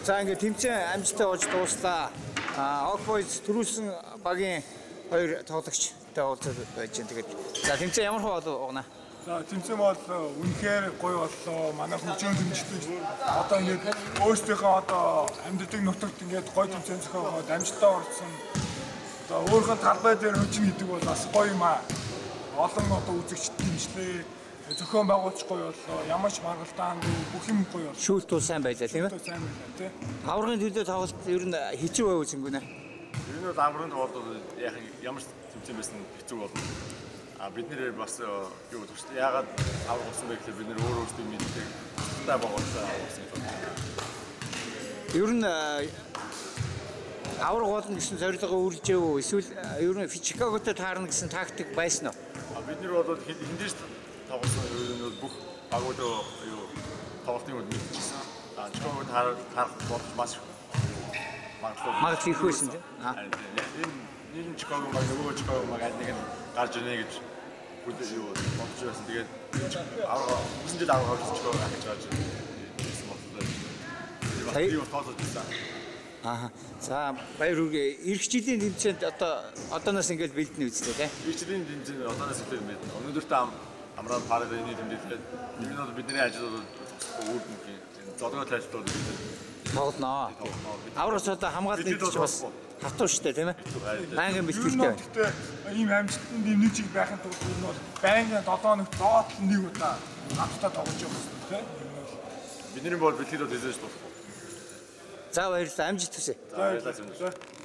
За ингээд тэмцээн амжилттай болж дууслаа. Hawk Boys төрүүлсэн багийн хоёр тоглогчтой уулзаад байж байна. Тэгээд за тэмцээн ямар хөө болов уу? За тэмцээн бол үнэхээр гоё боллоо. Манай хөгжөөн дэмждэг. Одоо ингээд өөрсдийнхөө одоо амьддаг нутагт ингээд гоё тэмцээн зохиогоод амжилттай орсон. Одоо өөрийнхөө талбай дээр хөгжин гэдэг бол бас гоё юм аа. Олон одоо үзэгчд дэмжлээ. Зохион байгуулж гоё боллоо. Ямар ч маргалдаангүй бүх юм гоё боллоо. Шүүлтүү сайн байлаа тийм ээ. Сайн байлаа тий. Аврагын төлөө тоглолт ер нь хэцүү байв үзэнгүү нэ. Энэ бол амрын тоглолт яг ямар ч тэмцээн байсан хэцүү болно. Бид нэр бас юу гэж яагаад авраг болсон бэ гэхээр бид нэр өөрөөсөө мэддэг тустай байгуулсан авсан юм. Ер нь авраг болно гэсэн зорилгоо үргэлжээв үү? Эсвэл ер нь Чикаготой таарна гэсэн тактик байсан уу? Бид нэр бол хиндэж тоглосон ер нь бүх агуудаа юу тоглолтын үед мэдчихсэн. Чикагод харах болж маш магадлал их байсан тийм. Энэ Чикаго баг нөгөө Чикаго баг аль нэг нь гарч ирнэ гэж бүдэж юу бодож байсан. Тэгээд үсэн жил аваа гэж Чикаго ахиж гарч ирсэн бодлоо. Тэр юу тоолож байсан. За баяр хүргэе. Ирэх жилийн тэмцээнд одооноос ингээд бэлдэнэ үстэй тийм. Ирэх жилийн тэмцээнд одооноос эхлээд бэлдэнэ. Өнөөдөртөө амраад парад энэ тэмдэглээд энэ нь бол бидний ажил бол өөр нэг зодгоо тайлбарлаад тоглоно. Аврагч одоо хамгаалалт нэгж бас хатуу штэ тийм ээ. Байнгын бэлтгэлтэй байна. Гэхдээ ийм амжилтанд нэмж байхын тулд энэ бол байнгын 7 хоногт доод нэг удаа хамтдаа тоглож явах хэрэгтэй тийм. Бидний бол бэлтгэл бол эзэж болох. За баярлалаа. Амжилт хүсье. За баярлалаа.